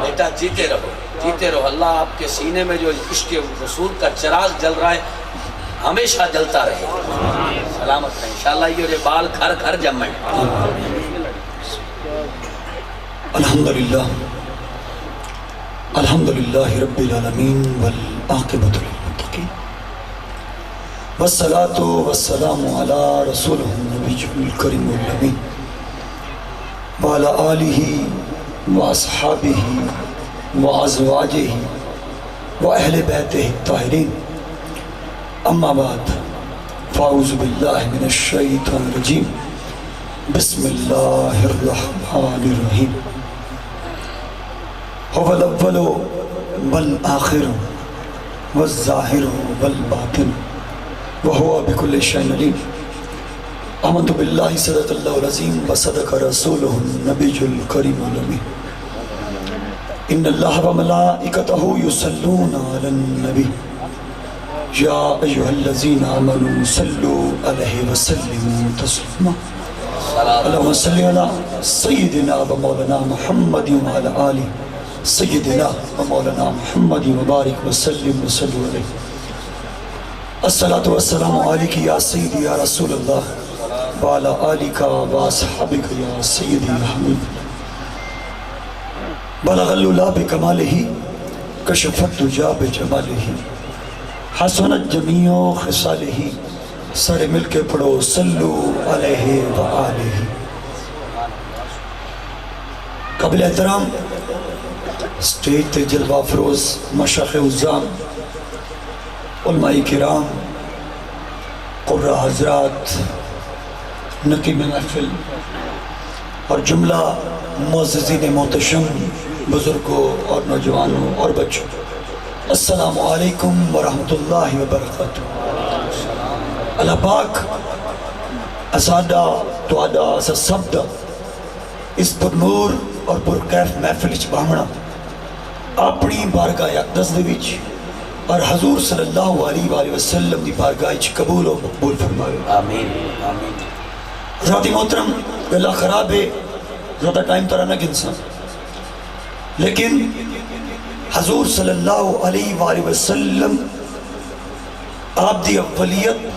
بیٹا جیتے رہو، جیتے رہو. اللہ آپ کے سینے میں جو عشق رسول کا چراغ جل رہا ہے ہمیشہ جلتا رہے. سلامت رہیں انشاءاللہ. یہ بال گھر گھر جمیں. الحمدللہ الحمدللہ رب العالمین والعاقبۃ للمتقین والصلاة والسلام علی رسولہ النبی الکریم الامین وعلی آلہ واصحابہ وازواجہ واہل بیتہ الطاہرین. اما بعد فاعوذ باللہ من الشیطان الرجیم. بسم اللہ الرحمن الرحیم. هو الاول والآخر والظاہر والباطن وهو بكل شيء علیم. آمنت باللہ صدق اللہ العظیم وصدق رسولہ النبی الکریم الامین. ان اللہ وملائکتہ یصلون علی النبی یا ایہا الذین آمنوا صلوا علیہ وسلموا تسلیما. اللہم صلی علی سیدنا و مولانا محمد وعلی آلہ سیدنا و مولانا محمد مبارک وسلم وسلم علیہ. الصلاة والسلام علیک یا سیدی یا رسول اللہ وعلی آلک و اصحابک یا سیدی یا حبیب. بلغ العلا بکمالہ کشف الدجی بجمالہ حسنت جمیع خصالہ. سارے مل کے پڑھو صلو علیہ وآلہ. قبل احترام اسٹیج تے جلوہ فروز مشاخ عظام علماء کرام قرہ حضرات نقیب محفل اور جملہ معززین محتشم بزرگوں اور نوجوانوں اور بچوں، السلام علیکم ورحمۃ اللہ وبرکاتہ. اللہ پاک اسادہ توادہ اسا سبدہ اس پر نور اور پر کیف محفل اچ بامنا اپنی بارگاہ اقدس دے وچ اور حضور صلی اللہ علیہ وآلہ وسلم دی بارگاہ اچ قبول و مقبول فرمائے. آمین آمین. ذاتی محترم اللہ خراب ہے، زیادہ ٹائم ترہ نہ گنسا، لیکن حضور صلی اللہ علیہ وآلہ وسلم آپ دی اولیت،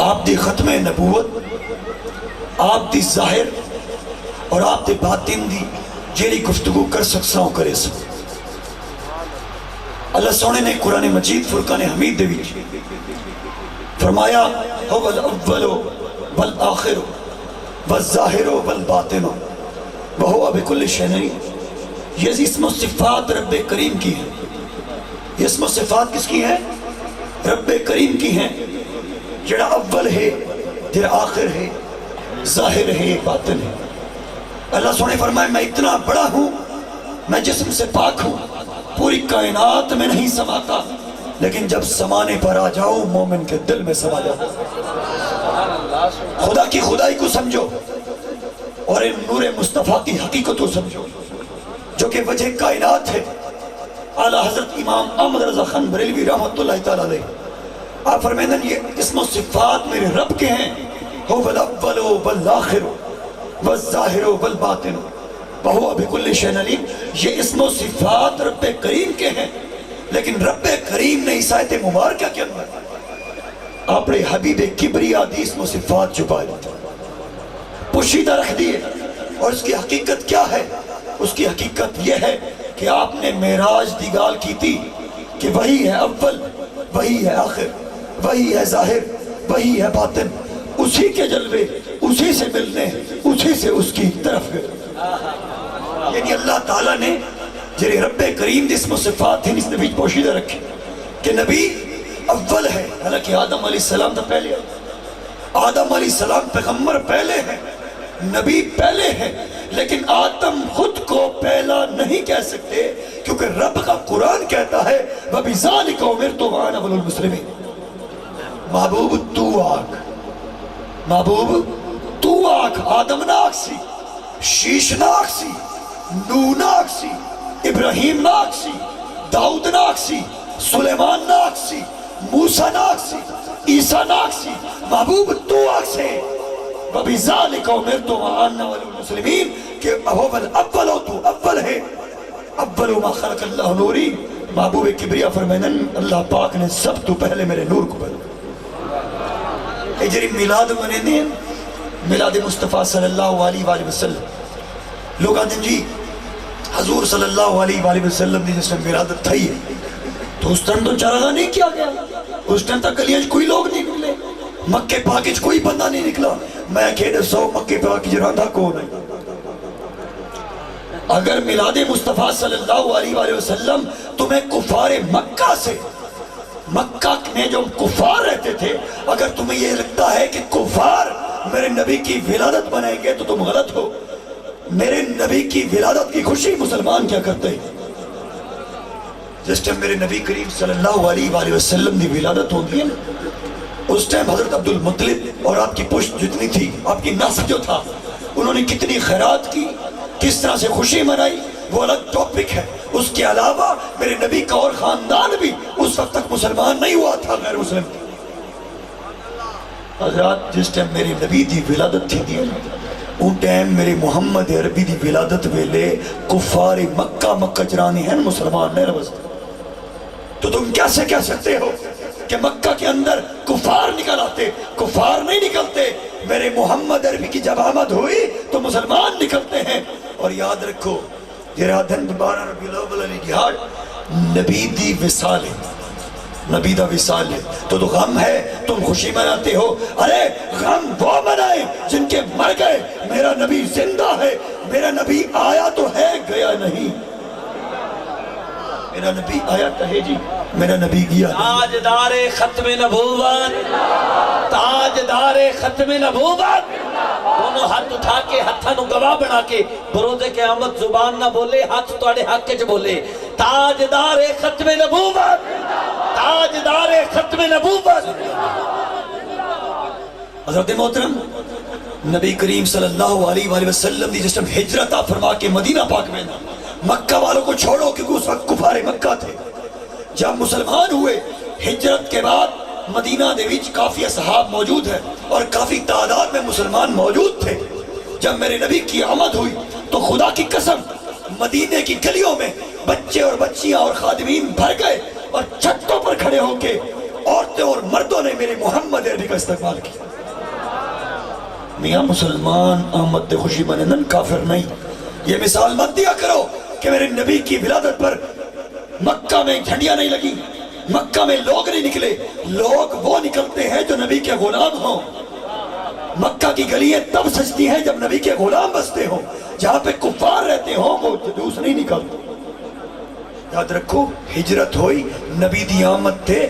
آپ دی ختم نبوت، آپ دی ظاہر اور آپ دی باطن دی جیڑی گفتگو کر سکسا ہوں کرے سا. اللہ سونے نے قرآن مجید فرقان حمید دے وچ فرمایا هو الاول والآخر والظاہر والباطن وهو بكل شيء علیم. یہ اسم و صفات رب کریم کی ہیں. یہ اسم و صفات کس کی ہیں؟ رب کریم کی ہیں، جڑا اول ہے، پھر آخر ہے، ظاہر ہے، باطن ہے. اللہ سونے فرمائے میں اتنا بڑا ہوں، میں جسم سے پاک ہوں، پوری کائنات میں نہیں سماتا، لیکن جب سمانے پر آ جاؤں مومن کے دل میں سما جاؤں. خدا کی خدائی کو سمجھو اور ان نور مصطفیٰ کی حقیقت کو سمجھو جو کہ وجہ کائنات ہے. اعلیٰ حضرت امام احمد رضا خان بریلوی رحمت اللہ تعالیٰ علیہ آپ فرمائیں یہ اسم و صفات میرے رب کے ہیں. هو الاول والآخر والظاہر والباطن وهو بكل شيء علیم. یہ اسم و صفات رب کریم کے ہیں، لیکن رب کریم نے اس آیت مبارکہ کے اندر اپنے حبیب کبریا دی اسم و صفات چھپا دی، پوشیدہ رکھ دیے. اور اس کی حقیقت کیا ہے؟ اس کی حقیقت یہ ہے کہ آپ نے معراج دی گال کی تھی کہ وہی ہے اول، وہی ہے آخر، وہی ہے ظاہر، وہی ہے باطن. اسی کے جلوے، اسی سے ملنے، اسی سے اس کی طرف گئے. یعنی اللہ تعالیٰ نے جرے رب کریم دی اسم و صفات ہیں اس نبی پوشیدہ رکھے کہ نبی اول ہے. حالانکہ آدم علیہ السلام تو پہلے ہے، آدم علیہ السلام پیغمبر پہلے ہیں، نبی پہلے ہیں، لیکن آدم خود کو پہلا نہیں کہہ سکتے کیونکہ رب کا قرآن کہتا ہے وَبِذَلِكَ أُمِرْتُ وَأَنَا أَوَّلُ الْمُسْلِمِينَ. محبوب تو آگ، محبوب تو آگ. آدم ناک سی، شیش ناک سی، نو ناک سی، ابراہیم ناک سی، داؤد ناک سی، سلیمان ناک سی، موسیٰ ناک سی، عیسیٰ ناک سی. محبوب تو آگ سے وَبِذَالِكَ أُمِرْتُ وَأَنَّ أَوَّلُ الْمُسْلِمِينَ کہ اول ہو تو اول ہے، اول ما خلق اللہ نوری. محبوب کبریا فرمائیں اللہ پاک نے سب تو پہلے میرے نور کو پیدا. جڑی میلاد منیندے ہیں میلاد مصطفیٰ صلی اللہ علیہ وآلہ وسلم، لوگ آتے ہیں جی حضور صلی اللہ علیہ وآلہ وسلم نے جس میں میلادت تھی ہے تو اس ٹائم تو چراغاں نہیں کیا گیا، اس ٹائم تک گلیاں کوئی لوگ نہیں نکلے، مکے پاک کوئی بندہ نہیں نکلا. میں کہہ سو مکے پاک رہندا کون ہے؟ اگر میلاد مصطفیٰ صلی اللہ علیہ وآلہ وسلم تمہیں کفار مکہ سے، مکہ میں جو کفار رہتے تھے، اگر تمہیں یہ لگتا ہے کہ کفار میرے نبی کی ولادت بنائیں گے تو تم غلط ہو. میرے نبی کی ولادت کی خوشی مسلمان کیا کرتے ہیں؟ جس ٹائم میرے نبی کریم صلی اللہ علیہ وآلہ وسلم کی ولادت ہوتی ہے اس ٹائم حضرت عبد المطلب اور آپ کی پشت جتنی تھی، آپ کی نسل جو تھا، انہوں نے کتنی خیرات کی، کس طرح سے خوشی منائی، وہ الگ ٹاپک ہے. اس کے علاوہ میرے نبی کا اور خاندان بھی اس وقت تک مسلمان نہیں ہوا تھا، غیر مسلم. حضرات جس ٹائم میری نبی دی ولادت تھی دی ان ٹائم میرے محمد عربی دی ولادت ویلے کفار مکہ چرانے ہیں مسلمان نہیں رہے. تو تم کیسے کہہ سکتے ہو کہ مکہ کے اندر کفار نکل آتے؟ کفار نہیں نکلتے. میرے محمد عربی کی جب آمد ہوئی تو مسلمان نکلتے ہیں. اور یاد رکھو جرا دن 12 ربیع الاول علی جہاد نبی دی وصال ہے، نبی دا وصال ہے. تو غم ہے تم خوشی مناتے ہو. ارے غم وہ منائے جن کے مر گئے. میرا نبی زندہ ہے، میرا نبی آیا تو ہے گیا نہیں. میرا نبی آیا کہے جی میرا نبی گیا. تاجدار ختم نبوت، تاجدار ختم نبوت. دونوں ہاتھ اٹھا کے ہاتھاں نو گواہ بنا کے بروز قیامت زبان نہ بولے، ہاتھ تواڈے حق وچ بولے. تاجدار ختم نبوت، تاجدار ختم نبوت. حضرت محترم نبی کریم صلی اللہ علیہ وآلہ وسلم دی جس ٹائم ہجرت فرما کے مدینہ پاک میں مکہ والوں کو چھوڑو کیونکہ اس وقت کفار مکہ تھے. جب مسلمان ہوئے ہجرت کے بعد مدینہ دے وچ کافی اصحاب موجود ہیں اور کافی تعداد میں مسلمان موجود تھے. جب میرے نبی کی آمد ہوئی تو خدا کی قسم مدینے کی گلیوں میں بچے اور بچیاں اور خادمین بھر گئے اور چھتوں پر کھڑے ہو کے عورتیں اور مردوں نے میرے محمد عربی کا استقبال کیا. میاں مسلمان آمد دے خوشی منندن کافر نہیں. یہ مثال مت دیا کرو کہ میرے نبی کی ولادت پر مکہ میں جھنڈیاں نہیں لگی، مکہ میں لوگ نہیں نکلے. لوگ وہ نکلتے ہیں جو نبی کے غلام ہوں. مکہ کی گلیاں تب سجتی ہیں جب نبی کے غلام بستے ہوں. جہاں پہ کفار رہتے ہوں وہ جلوس نہیں نکلتے. یاد رکھو ہجرت ہوئی، نبی دی آمد تھے،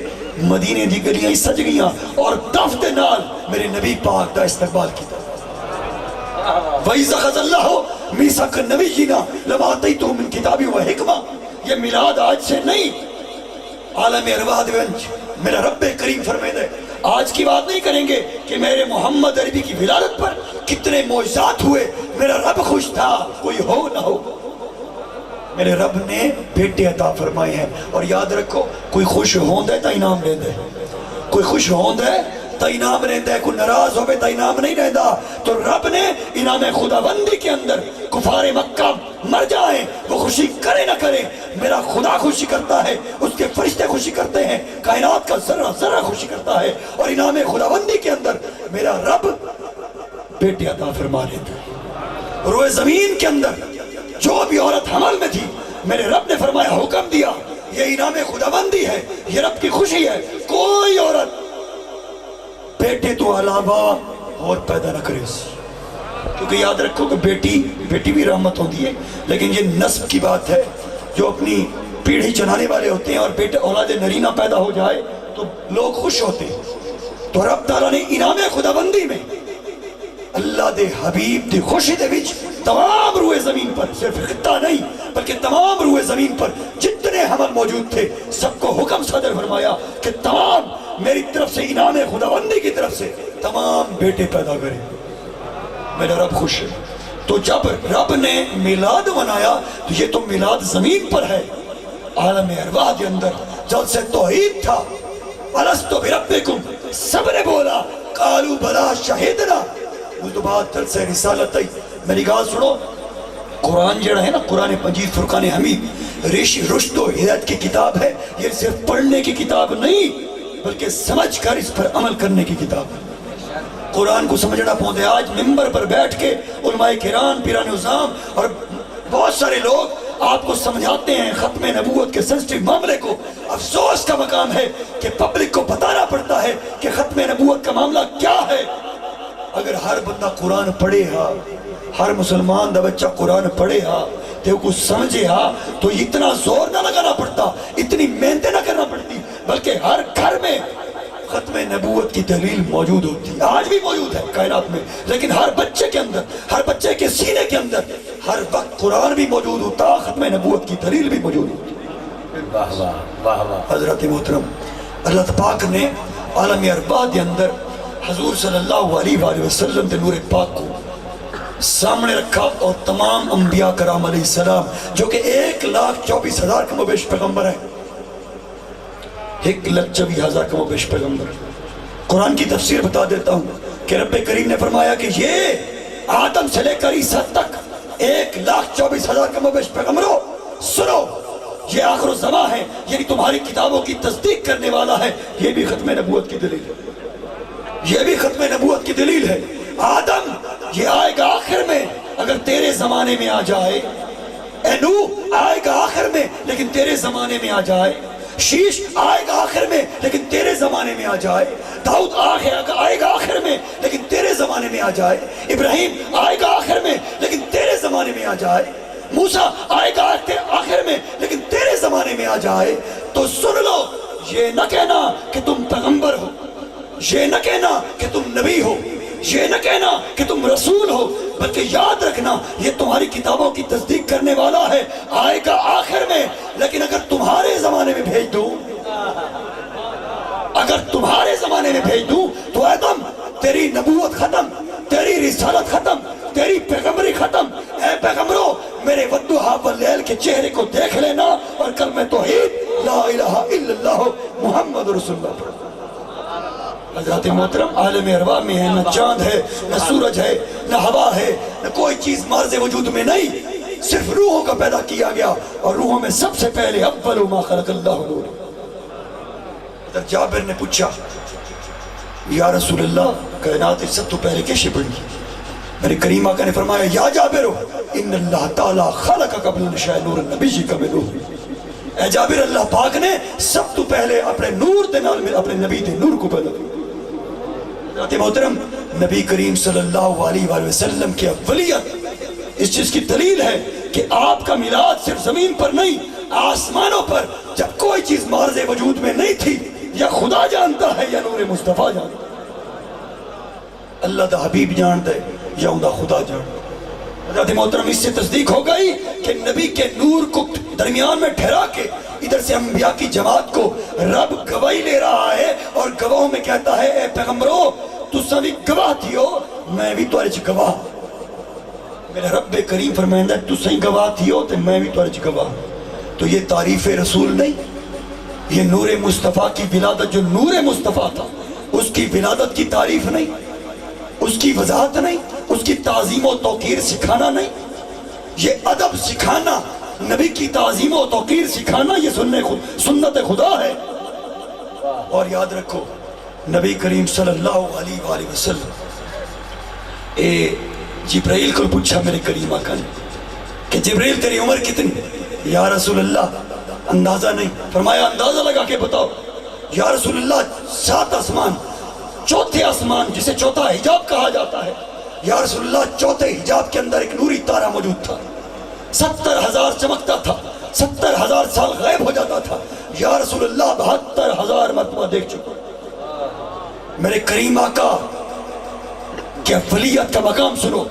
مدینے دی گلیاں سج گیاں اور دفتے نال میرے نبی پاک دا استقبال کیتا. وَإِذَا خَذَ اللَّهُ مِيثَاقَ النَّبِيِّينَ لَمَا آتَيْتُكُم مِّن کِتَابٍ وَحِکْمَةٍ. یہ میلاد آج سے نہیں، عالم ارواح دیونج میرا رب کریم فرمائے دے. آج کی بات نہیں کریں گے کہ میرے محمد عربی کی ولادت پر کتنے معجزات ہوئے، میرا رب خوش تھا، کوئی ہو نہ ہو. میرے رب نے بیٹے عطا فرمائے ہیں. اور یاد رکھو کوئی خوش ہوندہ ہے تا انعام لیندہ ہے، کوئی خوش ہوندہ ہے تا انعام لیندہ ہے، کوئی ناراض ہوئے تا انعام نہیں لیندہ. تو رب نے انعام خداوندی کے اندر کفار مکہ مر جائیں وہ خوشی کرے نہ کرے، میرا خدا خوشی کرتا ہے، اس کے فرشتے خوشی کرتے ہیں، کائنات کا ذرہ ذرہ خوشی کرتا ہے. اور انعام خداوندی کے اندر میرا رب بیٹے عطا فرما لیتا ہے. روئے زمین کے اندر جو بھی عورت حمل میں تھی میرے رب نے فرمایا، حکم دیا، یہ انعام خداوندی ہے، یہ رب کی خوشی ہے. کوئی عورت بیٹے تو علاوہ اور پیدا نہ کرے. کیونکہ یاد رکھو کہ بیٹی بھی رحمت ہوتی ہے، لیکن یہ نسب کی بات ہے. جو اپنی پیڑھی چلانے والے ہوتے ہیں اور بیٹے اولاد نرینہ پیدا ہو جائے تو لوگ خوش ہوتے ہیں. تو رب تعالیٰ نے انعام خداوندی میں اللہ دے حبیب دی خوشی دے وچ تمام روئے زمین پر، صرف خطہ نہیں بلکہ تمام روئے زمین پر جتنے حمل موجود تھے سب کو حکم صادر فرمایا کہ تمام میری طرف سے انعام خداوندی کی طرف سے تمام بیٹے پیدا کریں. میرا رب خوش ہے. تو جب رب نے میلاد منایا تو یہ تو میلاد زمین پر ہے. عالم ارواح کے اندر جب سے توحید تھا، الستو بربکم، سب نے بولا قالوا بلا شہدنا، اس تو بعد درس رسالت آئی. میری گال سنو, قرآن جڑا ہے نا, قرآن مجید فرقان حمید رشد و ہدایت کی کتاب ہے. یہ صرف پڑھنے کی کتاب نہیں بلکہ سمجھ کر اس پر عمل کرنے کی کتاب ہے. قرآن کو سمجھنا پوندے. آج ممبر پر بیٹھ کے علماء کرام, پیران عظام اور بہت سارے لوگ آپ کو سمجھاتے ہیں ختم نبوت کے سنسٹیو معاملے کو. افسوس کا مقام ہے کہ پبلک کو بتانا پڑتا ہے کہ ختم نبوت کا معاملہ کیا ہے. اگر ہر بندہ قرآن پڑھے ہا, ہر مسلمان دا بچہ قرآن پڑھے ہا, تو کچھ سمجھے ہا, تو اتنا زور نہ لگانا پڑتا, اتنی محنتیں نہ کرنا پڑتی, بلکہ ہر گھر میں ختم نبوت کی دلیل موجود ہوتی. آج بھی موجود ہے کائنات میں, لیکن ہر بچے کے اندر, ہر بچے کے سینے کے اندر ہر وقت قرآن بھی موجود ہوتا, ختم نبوت کی دلیل بھی موجود ہوتی. واہ واہ واہ واہ. حضرت محترم, اللہ پاک نے عالم ارواح کے اندر حضور صلی اللہ علیہ وآلہ وسلم کے نور پاک کو سامنے رکھا, اور تمام انبیاء کرام علیہ السلام جو کہ 1,24,000 کم و بیش پیغمبر ہیں, 1,24,000 کم و بیش پیغمبر. قرآن کی تفسیر بتا دیتا ہوں کہ رب کریم نے فرمایا کہ یہ آدم سے لے کر عیسیٰ تک 1,24,000 کم و بیش پیغمبروں, سنو, یہ آخر الزمان ہے, یعنی تمہاری کتابوں کی تصدیق کرنے والا ہے. یہ بھی ختم نبوت کی دلیل ہے, یہ بھی ختم نبوت کی دلیل ہے. آدم یہ آئے گا آخر میں, اگر تیرے زمانے میں آ جائے. اے نوح آئے گا آخر میں لیکن تیرے زمانے میں آ جائے. شیش آئے گا آخر میں لیکن تیرے زمانے میں آ جائے. داؤد آئے گا آخر میں لیکن تیرے زمانے میں آ جائے. ابراہیم آئے گا آخر میں لیکن تیرے زمانے میں آ جائے. موسیٰ آئے گا آخر میں لیکن تیرے زمانے میں آ جائے. تو سن لو, یہ نہ کہنا کہ تم پیغمبر ہو, یہ نہ کہنا کہ تم نبی ہو, یہ نہ کہنا کہ تم رسول ہو, بلکہ یاد رکھنا یہ تمہاری کتابوں کی تصدیق کرنے والا ہے. آئے گا آخر میں, لیکن اگر تمہارے زمانے میں بھیج دوں, اگر تمہارے زمانے میں بھیج دوں تو آدم تیری نبوت ختم, تیری رسالت ختم, تیری پیغمبری ختم. اے پیغمبروں, میرے ودھا واللیل کے چہرے کو دیکھ لینا اور کلمہ توحید لا الہ الا اللہ محمد رسول اللہ پڑھ. حضرات محترم, عالم ارواح میں ہے, نہ چاند ہے, نہ سورج ہے, نہ ہوا ہے, نہ کوئی چیز مارز وجود میں نہیں, صرف روحوں کا پیدا کیا گیا, اور روحوں میں سب سے پہلے اول ما خلق اللہ نور. حضرت جابر نے پوچھا, یا رسول اللہ, کائنات سب تو پہلے کیسے بنی؟ میرے کریم آقا نے فرمایا, یا جابرو ان اللہ تعالی خلق قبل نشاء نور النبی کا منو. اے جابر, اللہ پاک نے سب تو پہلے اپنے نور دے نال میں اپنے نبی دے نور کو پیدا کیا. حضرت محترم, نبی کریم صلی اللہ علیہ وآلہ وسلم کی اولیت اس چیز کی دلیل ہے کہ آپ کا میلاد صرف زمین پر نہیں, آسمانوں پر, جب کوئی چیز مارز وجود میں نہیں تھی, یا خدا جانتا ہے یا نور مصطفیٰ جانتا ہے. اللہ دا حبیب جانتا ہے یا اندہ خدا جانتا ہے. حضرت محترم, اس سے تصدیق ہو گئی کہ نبی کے نور کو درمیان میں ٹھہرا کے ادھر سے انبیاء کی جماعت کو رب گواہی لے رہا ہے, اور گواہوں میں کہتا ہے, اے پیغمبروں تسا بھی گواہ تھیو, میں بھی تمہارے چ گواہ. میرے رب کریم فرمائندہ ہے, تسا ہی گواہ تھیو تو میں بھی تمہارے چ گواہ. تو یہ تعریف رسول نہیں, یہ نور مصطفیٰ کی ولادت, جو نور مصطفیٰ تھا اس کی ولادت کی تعریف نہیں, اس کی وضاحت نہیں, اس کی تعظیم و توقیر سکھانا نہیں. یہ ادب سکھانا, نبی کی تعظیم و توقیر سکھانا, یہ سنت خدا ہے. اور یاد رکھو, نبی کریم صلی اللہ علیہ وآلہ وسلم جبرائیل کو پوچھا میرے کریم آقا نے کہ جبرائیل تیری عمر کتنی؟ یا رسول اللہ اندازہ نہیں. فرمایا اندازہ لگا کے بتاؤ. یا رسول اللہ 7 آسمان, چوتھے آسمان جسے چوتھا حجاب کہا جاتا ہے, یا رسول اللہ چوتھے حجاب کے اندر ایک نوری تارہ موجود تھا, 70,000 چمکتا تھا, 70,000 سال غائب ہو جاتا تھا. یا رسول اللہ 72,000 مرتبہ دیکھ چکا. میرے کریم آقا کہ اولیت کا مقام سنو.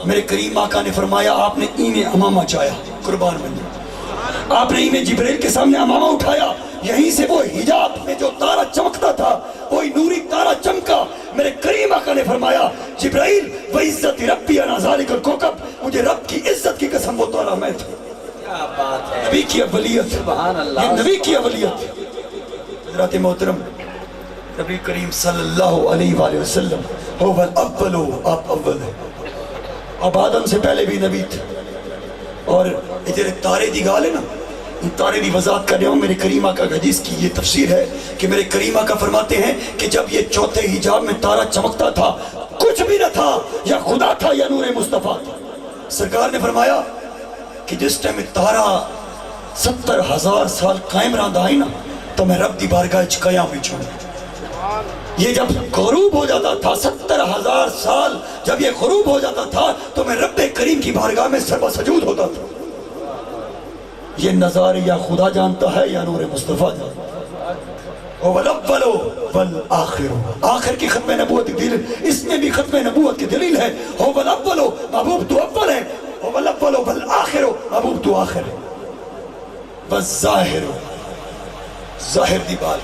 میرے کریم آقا نے فرمایا, آپ نے این امامہ چایا, قربان بندے, آپ نے این جبریل کے سامنے امامہ اٹھایا, یہیں سے وہ حجاب میں جو تارہ چمکتا تھا وہی نوری تارہ چمکا. میرے کریم آقا نے فرمایا, جبرائیل وعزت ربی انا ذالک الکوکب, مجھے رب کی عزت کی قسم وہ تارہ میں تھا. کیا بات ہے, نبی کی اولیت, سبحان اللہ, یہ نبی کی اولیت. حضرات محترم, نبی کریم صلی اللہ علیہ وآلہ وسلم هو الاول، آپ اول ہیں. اب آدم سے پہلے بھی نبی تھے. اور یہ جڑے تارے دی گال ہے نا، ان تارے دی وضاحت کر رہا ہوں. میرے کریمہ کا حدیث کی یہ تفسیر ہے کہ میرے کریمہ کا فرماتے ہیں کہ جب یہ چوتھے حجاب میں تارا چمکتا تھا، کچھ بھی نہ تھا، یا خدا تھا یا نور مصطفیٰ تھا. سرکار نے فرمایا کہ جس ٹائم تارا 70,000 سال قائم رہندا آئی نا تو میں رب دی بارگاہ وچ قیام وچ ہوں. یہ جب غروب ہو جاتا تھا 70,000 سال جب یہ غروب ہو جاتا تھا تو میں رب کریم کی بارگاہ میں سر سجود ہوتا تھا. یہ نظارے یا خدا جانتا ہے یا نور مصطفیٰ جانتا ہے. وَالْأَوَّلُ وَالْآخِرُ، آخر کی ختم نبوت کی دلیل، اس میں بھی ختم نبوت کی دلیل ہے. وَالْأَوَّلُ، محبوب تو اول ہے. وَالْأَوَّلُ وَالْآخِرُ، محبوب تو آخر ہے. وَالظَّاہِرُ، ظاہر دی بات.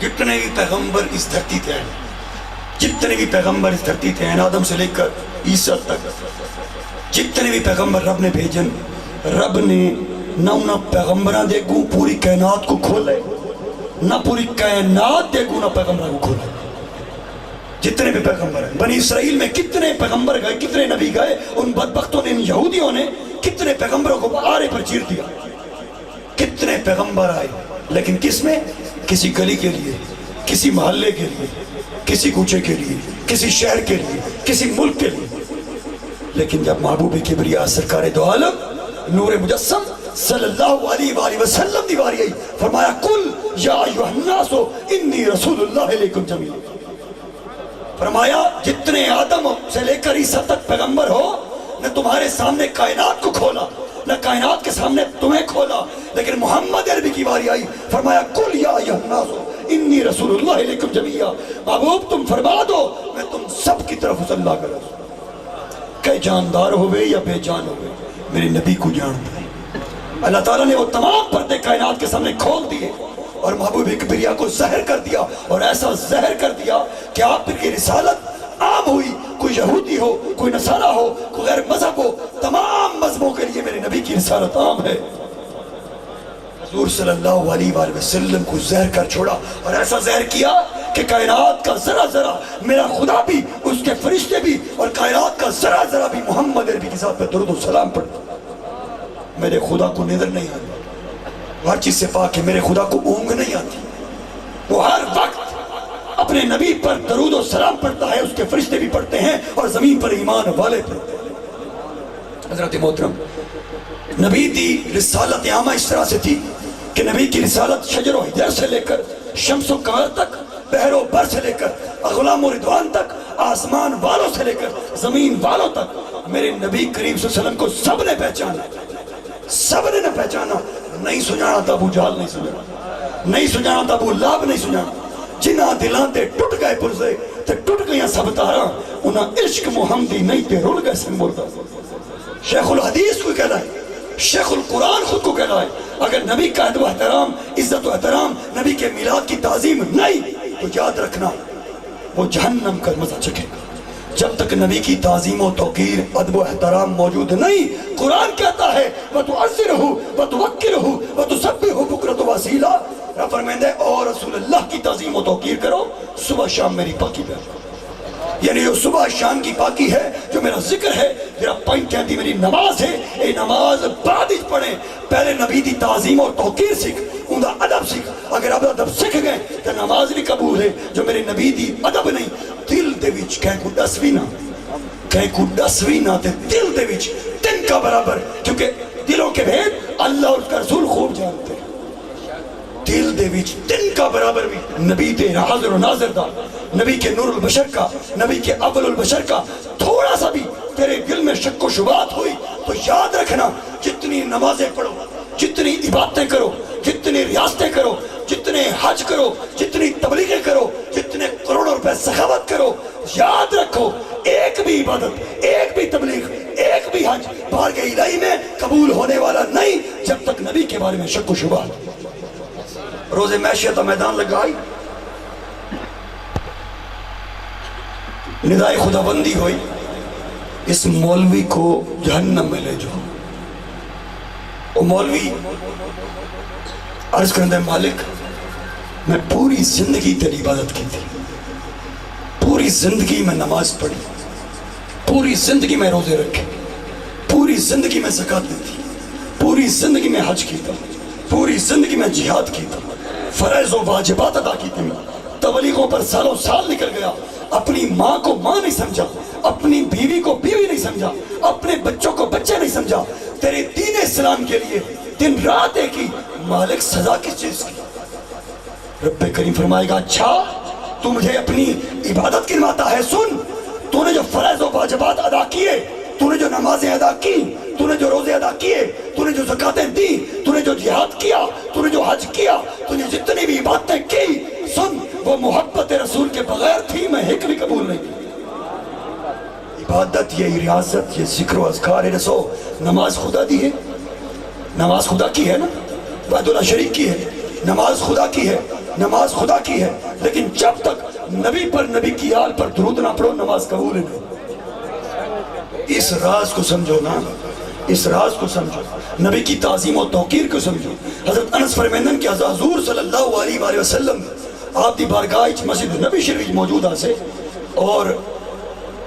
جتنے بھی پیغمبر اس دھرتی تھے، جتنے بھی پیغمبر اس دھرتی تھے، آدم سے لے کر عیسیٰ تک، جتنے بھی پیغمبر رب نے بھیجن، رب نے نہ پیغمبران دے گو پوری کائنات کو کھولے، نہ پوری کائنات دے گو نہ پیغمبران کو کھولے. جتنے بھی پیغمبر ہیں، بنی اسرائیل میں کتنے پیغمبر گئے، کتنے نبی گئے، ان بدبختوں نے، ان یہودیوں نے کتنے پیغمبروں کو آرے پر چیر دیا. کتنے پیغمبر آئے، لیکن کس میں؟ کسی گلی کے لیے، کسی محلے کے لیے، کسی کوچے کے لیے، کسی شہر کے لیے، کسی ملک کے لیے. لیکن جب محبوب کبریا سرکار دو عالم نور مجسم صلی اللہ علیہ وآلہ وسلم دی باری آئی، فرمایا کل یا ایوہ الناس انی رسول اللہ علیکم جمیل. فرمایا جتنے آدم سے لے کر عیسیٰ تک پیغمبر ہو، نے تمہارے سامنے کائنات کو کھولا، نہ کائنات کے سامنے تمہیں کھولا. لیکن محمد عربی کی باری آئی، فرمایا کل یا ایھا الناس انی رسول اللہ علیکم جمیعا. محبوب تم فرما دو میں تم سب کی طرف اللہ کا رسول، کہ جاندار ہوئے یا بے جان ہوئے میرے نبی کو جان دے. اللہ تعالیٰ نے وہ تمام پردے کائنات کے سامنے کھول دیے اور محبوب کبریا کو زہر کر دیا، اور ایسا زہر کر دیا کہ آپ کی رسالت عام ہوئی. کوئی یہودی ہو، کوئی نصارہ ہو، کوئی غیر مذہب ہو، تمام مذہبوں کے لیے میرے نبی کی رسالت عام ہے. حضور صلی اللہ علیہ وآلہ وسلم کو زہر کر چھوڑا، اور ایسا زہر کیا کہ کائنات کا ذرا ذرا، میرا خدا بھی، اس کے فرشتے بھی، اور کائنات کا ذرا ذرا بھی محمد عربی کی ذات پہ درود و سلام پڑھتا. میرے خدا کو نظر نہیں آتی، ہر چیز سے پاک ہے. میرے خدا کو اونگ نہیں آتی، وہ ہر وقت اپنے نبی پر درود و سلام پڑھتا ہے. اس کے فرشتے بھی پڑھتے ہیں اور زمین پر ایمان والے پڑھتے ہیں. حضرت محترم، نبی دی رسالت عامہ اس طرح سے تھی کہ نبی کی رسالت شجر و حجر سے لے کر شمس و قمر تک، بحر و بر سے لے کر اغلام و رضوان تک، آسمان والوں سے لے کر زمین والوں تک، میرے نبی کریم صلی اللہ علیہ وسلم کو سب نے پہچانا. سب نے پہچانا. نہیں سجانا تھا ابو جہل، نہیں سجانا، نہیں سجانا تھا ابو لہب، نہیں سجانا. جنہاں دلان تے ٹوٹ گئے پرزے تے ٹوٹ گئے سب تاراں، انہاں عشق محمدی نہیں تے رول گئے سن مردہ. شیخ الحدیث کو کہنا ہے، شیخ القرآن خود کو کہنا ہے، اگر نبی کا ادب و احترام، عزت و احترام، نبی کے میلاد کی تعظیم نہیں تو یاد رکھنا وہ جہنم کا مزہ چکے گا. جب تک نبی کی تعظیم و توقیر، ادب و احترام موجود نہیں. قرآن کہتا ہے وَتُعَزِّرُهُ وَتُوَقِّرُهُ وَتُسَبِّحُهُ بُكْرَةً وَأَصِيلًا. رب فرمائے اور رسول اللہ کی تعظیم و توقیر کرو، صبح شام میری پاکی بیان کرو. یعنی جو صبح شام کی پاکی ہے، جو میرا ذکر ہے، میرا پوائنٹ کہتی میری نماز ہے، اے نماز بعد ہی پڑھیں. پہلے نبی دی تعظیم اور توقیر سکھ، ان دا ادب سکھ. اگر اب ادب سکھ گئے تو نماز بھی قبول ہے. جو میرے نبی دی ادب نہیں، دل دے وچ کہیں کو دسویں نہ، کہیں کو دسویں نہ تے دل دے وچ تن کا برابر. کیونکہ دلوں کے بھید اللہ اور اس کا رسول خوب جانتے ہیں. دل دے وچ تن کا برابر بھی نبی دے حاضر و ناظر دا، نبی کے نور البشر کا، نبی کے اول البشر کا تھوڑا سا بھی تیرے دل میں شک و شبہات ہوئی تو یاد رکھنا، جتنی نمازیں پڑھو، جتنی عبادتیں کرو، جتنی ریاستیں کرو، جتنے حج کرو، جتنی تبلیغیں کرو، جتنے کروڑوں روپے سخاوت کرو، یاد رکھو ایک بھی عبادت، ایک بھی تبلیغ، ایک بھی حج بارگاہ الہی میں قبول ہونے والا نہیں جب تک نبی کے بارے میں شک و شبہات. روز معیشت میدان لگائی، ندائے خدا بندی ہوئی، اس مولوی کو جہنم میں لے جاؤ. وہ مولوی عرض کرنے مالک میں پوری زندگی تیری عبادت کی تھی، پوری زندگی میں نماز پڑھی، پوری زندگی میں روزے رکھے، پوری زندگی میں زکوٰۃ دی تھی، پوری زندگی میں حج کی تھا، پوری زندگی میں جہاد کی تھا، فرائض و واجبات ادا کی تھی، تبلیغوں پر سالوں سال نکل گیا، اپنی ماں کو ماں نہیں سمجھا، اپنی بیوی کو بیوی نہیں سمجھا، اپنے بچوں کو بچے نہیں سمجھا، تیرے دین اسلام کے لیے دن رات ایک ہی، مالک سزا کس چیز کی؟ رب کریم فرمائے گا اچھا تو مجھے اپنی عبادت گنواتا ہے، سن تو نے جو فرائض و واجبات ادا کیے، تو نے جو نمازیں ادا کی، تو نے جو روزے ادا کیے، تو نے جو زکاتیں دی، تو نے جو جہاد کیا، تو نے جو حج کیا، تو نے جتنی بھی عبادتیں کی، سن وہ محبت رسول کے بغیر تھی، میں ایک بھی قبول نہیں کی۔ عبادت یہ ریاضت، یہ ذکر و اذکار رسو، نماز خدا دی ہے، نماز خدا کی ہے نا، وحدہ لا شریک کی ہے، نماز خدا کی ہے، نماز خدا کی ہے، لیکن جب تک نبی پر نبی کی آل پر درود نہ پڑھو نماز قبول نہیں۔ اس راز کو سمجھو نا، اس راز کو سمجھو، نبی کی تعظیم و توقیر کو سمجھو۔ حضرت انس فرمیندن کہ حضور صلی اللہ علیہ وآلہ وسلم آپ دی بارگاہ مسجد نبی شریف موجود آسے اور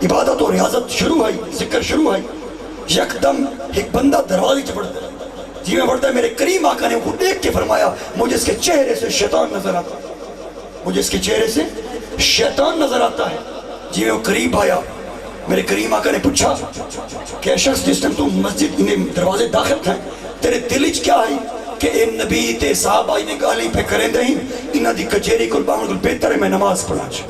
عبادت و ریاضت شروع ہوئی، ذکر شروع ہوئی، یکدم ایک بندہ دروازے چ پڑتا ہے، جی میں پڑھتا ہے، میرے کریم آقا نے وہ دیکھ کے فرمایا مجھے اس کے چہرے سے شیطان نظر آتا ہے، مجھے اس کے چہرے سے شیطان نظر آتا ہے۔ جی میں وہ قریب آیا، میرے کریم آقا نے پوچھا کہ شخص جس نے تو مسجد انہیں دروازے داخل تھے تیرے دلچ کیا ہے کہ اے نبی تے صحابہ انہیں گالی پہ کریں دہیں انہاں دی کچھیری کل باہر کل بہتر ہے میں نماز پڑھا چھو،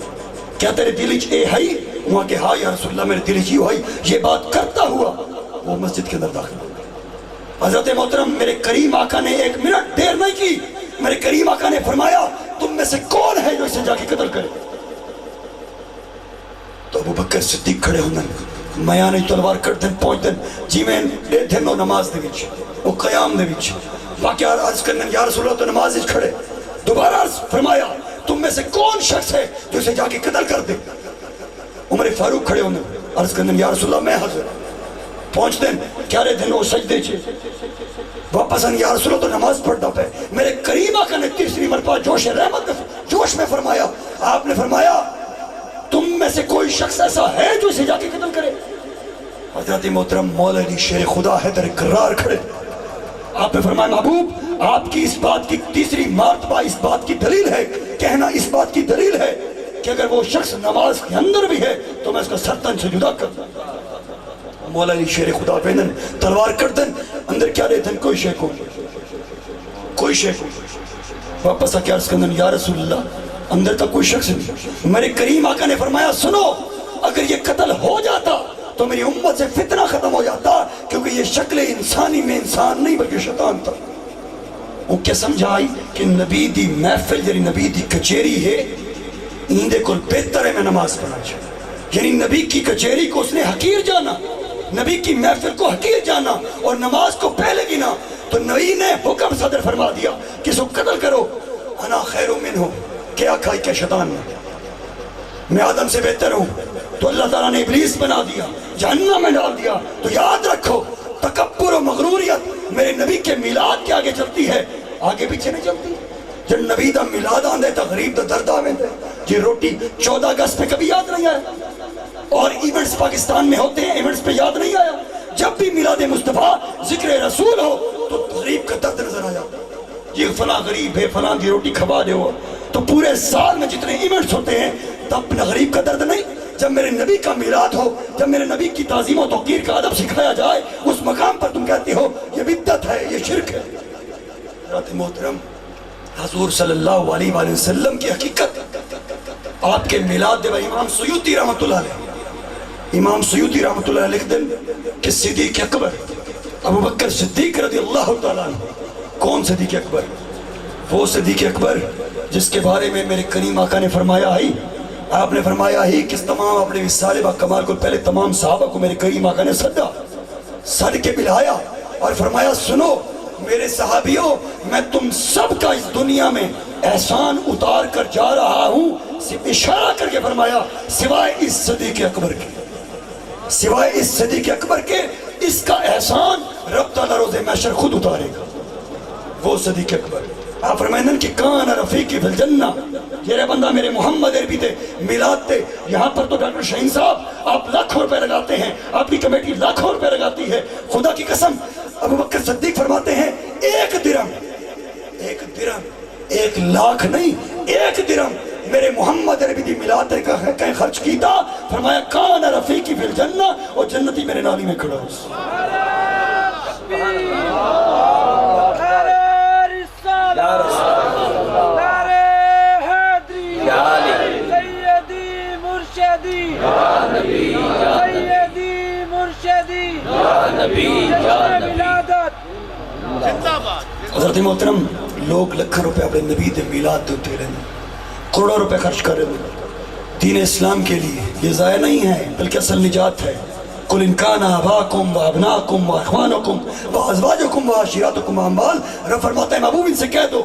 کیا تیرے دلچ اے ہے؟ وہاں کہ ہاں یا رسول اللہ میرے دلچ یہ ہے، یہ بات کرتا ہوا وہ مسجد کے اندر داخل ہوا۔ حضرت محترم میرے کریم آقا نے ایک منٹ دیر نہیں کی، میرے کریم آقا نے فرمایا تم میں سے کون ہے جو اسے جا کے قتل کرے؟ تو ابو بکر صدیق کھڑے ہوندن، میاں نے تلوار کردن پہنچ دن، جی میں دے دن وہ نماز دے وچ، وہ قیام دے وچ، واقعہ عرض کرنن یا رسول اللہ تو نماز وچ کھڑے، دوبارہ عرض فرمایا تم میں سے کون شخص ہے جو اسے جا کے قتل کر دے؟ عمر فاروق کھڑے ہوندن، عرض کرنن یا رسول اللہ میں حاضر، پہنچ دن کیا رہے دن وہ سجدے چھے، واپس ان یا رسول اللہ تو نماز پڑھتا پہ، میرے کریم آقا نے تیسری مرتبہ جوش رحمت جوش میں فرمایا، آپ نے فرمایا تم میں سے کوئی شخص ایسا ہے جو اسے جا کے قتل کرے؟ حضرت محترم مولا علی شیر خدا حیدر قرار کھڑے، آپ نے فرمایا محبوب آپ کی اس بات کی تیسری مرتبہ اس بات کی دلیل ہے، کہنا اس بات کی دلیل ہے کہ اگر وہ شخص نماز کے اندر بھی ہے تو میں اس کا سرطن سے جدا کر دوں۔ مولا علی شیر خدا پہنن تلوار کر دن، اندر کیا رہے دن کوئی شیخ ہو، کوئی شیخ ہو، واپس آ کے عرض کردن یا رسول اللہ اندر تک کوئی شخص نہیں۔ میرے کریم آقا نے فرمایا سنو اگر یہ قتل ہو جاتا تو میری امت سے فتنہ ختم ہو جاتا، کیونکہ یہ شکل انسانی میں انسان نہیں بلکہ شیطان تھا۔ وہ کیا سمجھائی کہ نبی دی محفل یعنی نبی دی کچیری ہے، ایندے کل بہتر ہے میں نماز پڑھا چاہیے، یعنی نبی کی کچیری کو اس نے حقیر جانا، نبی کی محفل کو حقیر جانا اور نماز کو پہلے گنا، تو نبی نے حکم صدر فرما دیا کہ اس کو قتل کرو، انا خیر منہ، کیا کھائی کہ شیطان نے، میں آدم سے بہتر ہوں، تو اللہ تعالیٰ نے ابلیس بنا دیا، جہنم میں ڈال دیا۔ تو یاد رکھو تکبر و مغروریت میرے نبی کے میلاد کے آگے چلتی ہے، آگے پیچھے نہیں چلتی۔ جب نبی دا میلاد آندے تغریب دا درد آویں دے، جی روٹی 14 اگست پہ کبھی یاد نہیں آیا، اور ایونٹس پاکستان میں ہوتے ہیں ایونٹس پہ یاد نہیں آیا، جب بھی میلاد مصطفیٰ ذکر رسول ہو تو غریب کا درد نظر آیا، یہ فلاں غریب ہے فلاں کی روٹی کھوا دے ہو، تو پورے سال میں جتنے ایونٹس ہوتے ہیں تب غریب کا درد نہیں۔ جب میرے نبی کا میلاد ہو، جب میرے نبی کی تعظیم و توقیر کا ادب سکھایا جائے، اس مقام پر تم کہتے ہو یہ بدعت ہے، یہ شرک ہے۔ حضرت محترم حضور صلی اللہ علیہ وآلہ وسلم کی حقیقت آپ کے میلاد دے امام سیوطی رحمت اللہ علیہ، امام سیوطی رحمت اللہ علیہ لکھ دن کہ صدیق اکبر ابو بکر صدیق رضی اللہ تعالیٰ عنہ، کون صدیق اکبر؟ وہ صدیق اکبر جس کے بارے میں میرے کریم آقا نے فرمایا ہی، آپ نے فرمایا ہی کہ تمام اپنے وصال با کمال کو پہلے تمام صحابہ کو میرے کریم آقا نے صد کے بلایا اور فرمایا سنو میرے صحابیوں، میں تم سب کا اس دنیا میں احسان اتار کر جا رہا ہوں، اشارہ کر کے فرمایا سوائے اس صدیق اکبر کے، سوائے اس صدیق اکبر کے اس کا احسان رب تعالیٰ روز محشر خود اتارے گا۔ وہ صدیق اکبر آپ فرمائیں کہ کان رفیقی فی الجنہ، یہ بندہ میرے محمد عربی تھے، میلاد تھے. یہاں پر تو ڈاکٹر شاہین صاحب آپ لاکھوں روپے لگاتے ہیں، آپ کی کمیٹی لاکھوں روپے لگاتی ہے. خدا کی قسم ابو بکر صدیق فرماتے ہیں ایک درہم، ایک لاکھ نہیں، ایک درہم میرے محمد عربی دی میلاد کا کہیں خرچ کیتا. فرمایا کان رفیقی فی الجنہ، اور جنتی میرے نالی میں کھڑا ہو. یا رسول اللہ، یا علی، سیدی مرشدی، یا نبی، یا سیدی مرشدی، نبی، یا نبی. حضرت محترم لوگ لکھاں روپے اپنے نبی دے میلاد دیتے رہنے، کروڑوں روپے خرچ کر رہے ہیں دین اسلام کے لیے. یہ ضائع نہیں ہے بلکہ اصل نجات ہے. قل ان کان آباکم و ابناکم و اخوانکم و ازواجکم و عشیراتکم و اموال. رب فرماتا ہے محبوب ان سے کہہ دو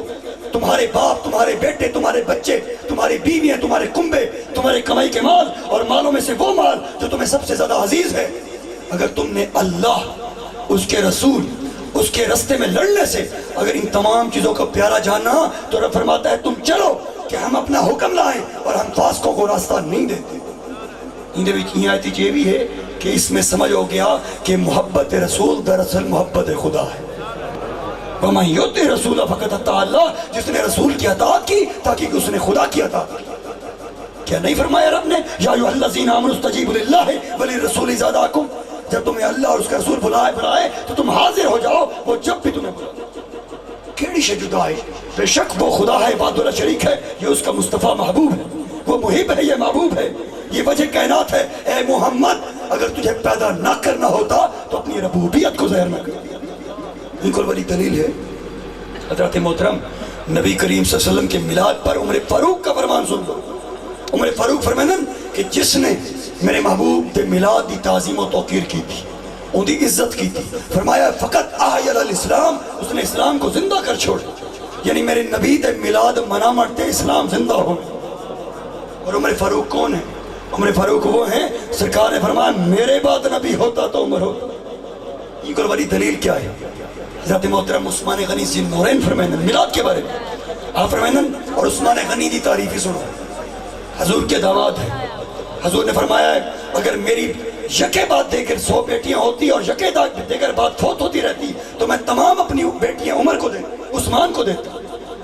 تمہارے باپ، تمہارے بیٹے، تمہارے بچے، تمہاری بیویاں، تمہارے کنبے، تمہارے کمائی کے مال اور مالوں میں سے وہ مال جو تمہیں سب سے زیادہ عزیز ہے، اگر تم نے اللہ، اس کے رسول، اس کے رستے میں لڑنے سے اگر ان تمام چیزوں کو پیارا جاننا، تو رب فرماتا ہے تم چلو کہ ہم اپنا حکم لائیں اور ہم فاسقوں کو راستہ نہیں دیتے. یہ آیت یہ بھی ہے کہ اس میں سمجھ ہو گیا کہ محبت رسول دراصل محبت خدا ہے. وَمَنْ يُطِعِ الرَّسُولَ فَقَدْ أَطَاعَ اللَّهَ، جس نے رسول کی اطاعت کی تاکہ اس نے خدا کی اطاعت کی. کیا نہیں فرمایا رب نے یا ایھا الذین آمنوا استجیبوا للہ وللرسول اذا دعاکم؟ جب تمہیں اللہ اور اس کا رسول بلائے تو تم حاضر ہو جاؤ، وہ جب بھی تمہیں بلائے. کیڑی شے جدا ہے؟ بے شک وہ خدا ہے، وحدہ لا شریک ہے، یہ اس کا مصطفیٰ محبوب ہے، وہ محب ہے، یہ محبوب ہے، یہ وجہ کائنات ہے. اے محمد اگر تجھے پیدا نہ کرنا ہوتا تو اپنی ربوبیت کو ظاہر نہ کر. ان کو بڑی دلیل ہے. حضرت محترم نبی کریم صلی اللہ علیہ وسلم کے میلاد پر عمر فاروق کا فرمان سن لو. عمر فاروق فرمائیں کہ جس نے میرے محبوب دے میلاد دی تعظیم و توقیر کی تھی، ان دی عزت کی تھی، فرمایا فقط احیا الاسلام، اس نے اسلام کو زندہ کر چھوڑا. یعنی میرے نبی دے میلاد منا مرتے اسلام زندہ ہو. اور عمر فاروق کون ہے؟ عمر فاروق وہ ہیں سرکار نے فرمایا میرے بعد نبی ہوتا تو عمر ہوتا. یہ کوئی بڑی دلیل کیا ہے؟ حضرت محترم عثمان غنی ذی النورین فرمائیں میلاد کے بارے میں. آپ فرمائیں اور عثمان غنی دی تعریفی سنو. حضور کے داماد ہیں. حضور نے فرمایا ہے اگر میری یکے بعد دے کر 100 بیٹیاں ہوتی اور یکے دے کر بعد فوت ہوتی رہتی تو میں تمام اپنی بیٹیاں عمر کو عثمان کو دیتا.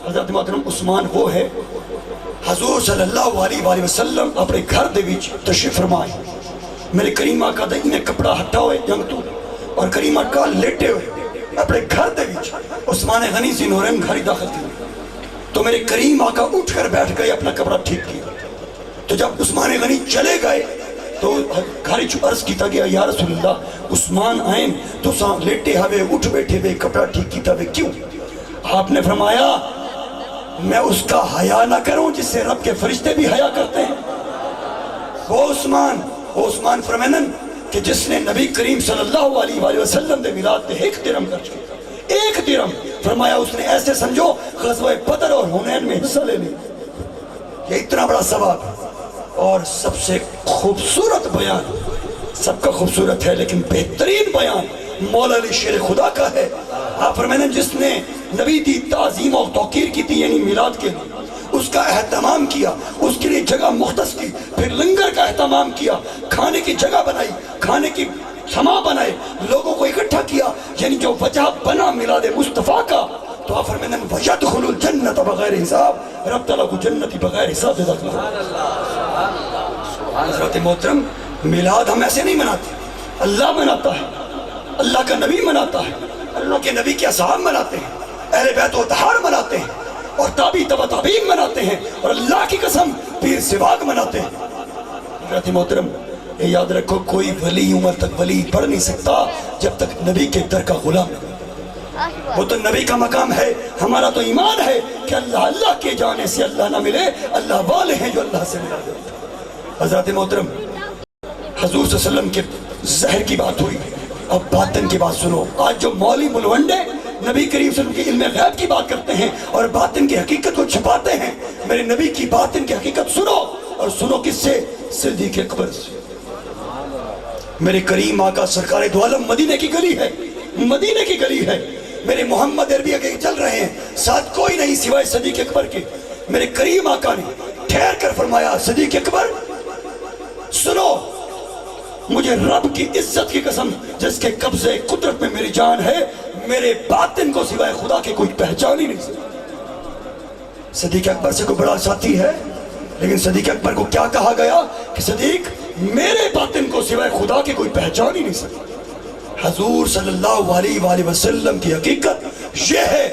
حضرت محترم عثمان وہ ہے حضور صلی اللہ علیہ وآلہ وسلم اپنے گھر دے وچ تشریف فرمائے. میرے کریم آقا دے انہیں کپڑا ہٹا ہوئے جنگ تو اور کریم آقا لیٹے ہوئے اپنے گھر دے وچ. عثمان غنی ذی النورین گھر داخل کی تو میرے کریم آقا اٹھ کر بیٹھ گئے، اپنا کپڑا ٹھیک کیا. تو جب عثمان غنی چلے گئے تو گھر چ عرض کیتا گیا یا رسول اللہ عثمان آئیں تو لیٹے ہوئے اٹھ بیٹھے ہوئے کپڑا ٹھیک کیتا ہوئے کیوں؟ آپ نے فرمایا میں اس کا حیا نہ کروں جس سے رب کے فرشتے بھی حیا کرتے ہیں. وہ عثمان فرمائیں کہ جس نے نبی کریم صلی اللہ علیہ وآلہ وسلم دے میلاد دے 1 درہم خرچ کیا، 1 درہم. فرمایا اس نے ایسے سمجھو غزوہ بدر اور حنین میں حصہ لے لی. یہ اتنا بڑا ثواب ہے. اور سب سے خوبصورت بیان، سب کا خوبصورت ہے لیکن بہترین بیان مولا علی شیر خدا کا ہے. آپ فرمائیں جس نے نبی دی تعظیم اور توقیر کی تھی یعنی میلاد کے لیے، اس کا اہتمام کیا، اس کے لیے جگہ مختص کی، پھر لنگر کا اہتمام کیا، کھانے کی جگہ بنائی، کھانے کی سما بنائے، لوگوں کو اکٹھا کیا، یعنی جو وجہ بنا میلاد مصطفیٰ کا. تو آپ فرمائیں وَيَدْخُلُ الْجَنَّةَ بغیر حساب، رب تعالیٰ کو جنتی بغیر حساب دے داخل. حضرت محترم میلاد ہم ایسے نہیں مناتے، اللہ مناتا ہے، اللہ کا نبی مناتا ہے، اللہ کے نبی کے اصحاب مناتے ہیں، اہل بیت و اطہار مناتے ہیں اور تابعی تبع تابعین مناتے ہیں اور اللہ کی قسم پیر سواگ مناتے ہیں. حضرت محترم یہ یاد رکھو کوئی ولی عمر تک ولی پڑھ نہیں سکتا جب تک نبی کے در کا غلام نہ. وہ تو نبی کا مقام ہے. ہمارا تو ایمان ہے کہ اللہ کے جانے سے اللہ نہ ملے، اللہ والے ہیں جو اللہ سے ملا جاتے. حضرت محترم حضور صلی اللہ علیہ وسلم کے زہر کی بات ہوئی، اب باطن کی بات سنو. آج جو مولوی ملونڈے نبی کریم صلی اللہ علیہ وسلم کی علم غیب کی بات کرتے ہیں اور باطن کی حقیقت کو چھپاتے ہیں، میرے نبی کی باطن کی حقیقت سنو. اور سنو کس سے؟ صدیق اکبر سے. میرے کریم آقا سرکار دو عالم مدینے کی گلی ہے، مدینے کی گلی ہے. میرے محمد عربی آگے چل رہے ہیں، ساتھ کوئی نہیں سوائے صدیق اکبر کے۔ میرے کریم آقا نے ٹھہر کر فرمایا صدیق اکبر سنو، مجھے رب کی عزت کی قسم جس کے قبضے قدرت میں میری جان ہے، میرے باطن کو سوائے خدا کے کوئی پہچان ہی نہیں سکتا۔ صدیق اکبر سے کوئی بڑا ساتھی ہے، لیکن صدیق اکبر کو کیا کہا گیا کہ صدیق میرے باطن کو سوائے خدا کے کوئی پہچان ہی نہیں سکتا۔ حضور صلی اللہ علیہ وآلہ وسلم کی حقیقت یہ ہے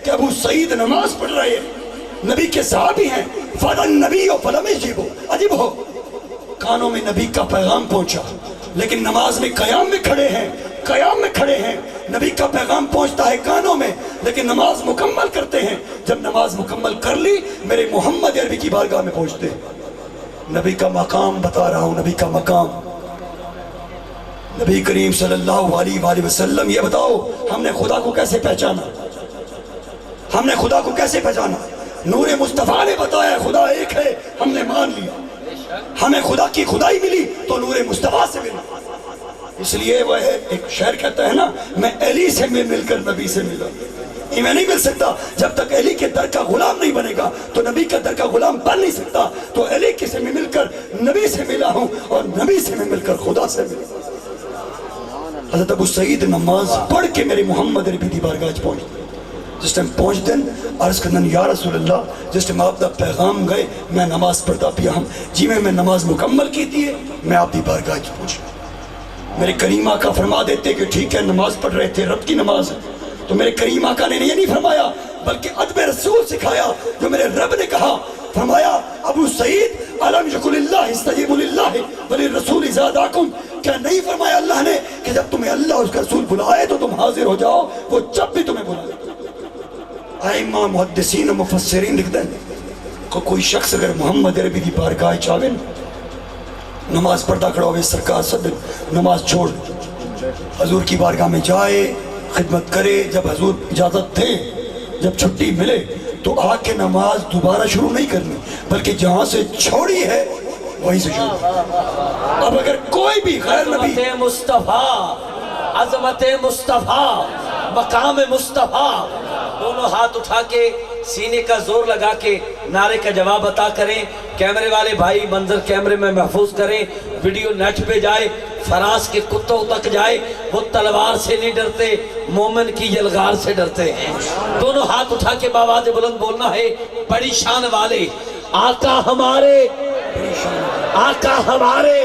کہ ابو سعید نماز پڑھ رہے ہیں، نبی کے صحابی ہیں، فَلَن نَبِيُّ فَلَمْ يَجِبُ، عجیب ہو، کانوں میں نبی کا پیغام پہنچا، لیکن نماز میں قیام میں کھڑے ہیں، قیام میں کھڑے ہیں، نبی کا پیغام پہنچتا ہے کانوں میں، لیکن نماز مکمل کرتے ہیں۔ جب نماز مکمل کر لی میرے محمد عربی کی بارگاہ میں پہنچتے ہیں۔ نبی کا مقام بتا رہا ہوں، نبی کا مقام۔ نبی کریم صلی اللہ علیہ وآلہ وسلم یہ بتاؤ ہم نے خدا کو کیسے پہچانا؟ ہم نے خدا کو کیسے پہچانا؟ نور مصطفیٰ نے بتایا خدا ایک ہے، ہم نے مان لیا۔ ہمیں خدا کی خدائی ملی تو نور مصطفیٰ سے ملی۔ اس لیے وہ ایک شعر کہتا ہے نا، میں علی سے مل کر نبی سے ملا، یہ میں نہیں مل سکتا جب تک علی کے در کا غلام نہیں بنے گا تو نبی کا در کا غلام بن نہیں سکتا۔ تو علی کے سے میں مل کر نبی سے ملا ہوں اور نبی سے میں مل کر خدا سے ملا۔ حضرت ابو سعید نماز پڑھ کے میرے محمد عربی دی بارگاہ پہنچتے، جس ٹائم پہنچ دن عرض کرنا یا رسول اللہ، جس ٹائم آپ دا پیغام گئے میں نماز پڑھتا پیا ہم جی میں نماز مکمل کی تھی میں آپ دی بارگاہ پہنچ۔ میرے کریم آقا فرما دیتے کہ ٹھیک ہے نماز پڑھ رہے تھے، رب کی نماز ہے، تو میرے کریم آقا نے یہ نہیں فرمایا بلکہ ادب رسول سکھایا جو میرے رب نے کہا، فرمایا ابو سعید علم یقل اللہ استجیب للہ وللرسول اذا دعاکم، کیا نہیں فرمایا اللہ نے کہ جب تمہیں اللہ اور اس کا رسول بلائے تو تم حاضر ہو جاؤ، وہ جب بھی تمہیں بلائے۔ ائمہ محدثین و مفسرین لکھ دیں کہ کوئی شخص اگر محمد عربی دی بارگاہ چاہے نماز پڑھتا کھڑا ہوئے سرکار صدر نماز چھوڑ حضور کی بارگاہ میں جائے، خدمت کرے، جب حضور اجازت دے، جب چھٹی ملے تو آ کے نماز دوبارہ شروع نہیں کرنی بلکہ جہاں سے چھوڑی ہے وہیں سے شروع۔ اب اگر کوئی بھی غیر نبی عظمت مصطفیٰ، عظمت مصطفیٰ، مقام مصطفیٰ، دونوں ہاتھ اٹھا کے سینے کا زور لگا کے نعرے کا جواب عطا کریں۔ کیمرے والے بھائی منظر کیمرے میں محفوظ کریں، ویڈیو نیٹ پہ جائے، فراز کے کتوں تک جائے، وہ تلوار سے نہیں ڈرتے، مومن کی یلغار سے ڈرتے ہیں۔ دونوں ہاتھ اٹھا کے باواز بلند بولنا ہے، بڑی شان والے آقا ہمارے، آقا ہمارے،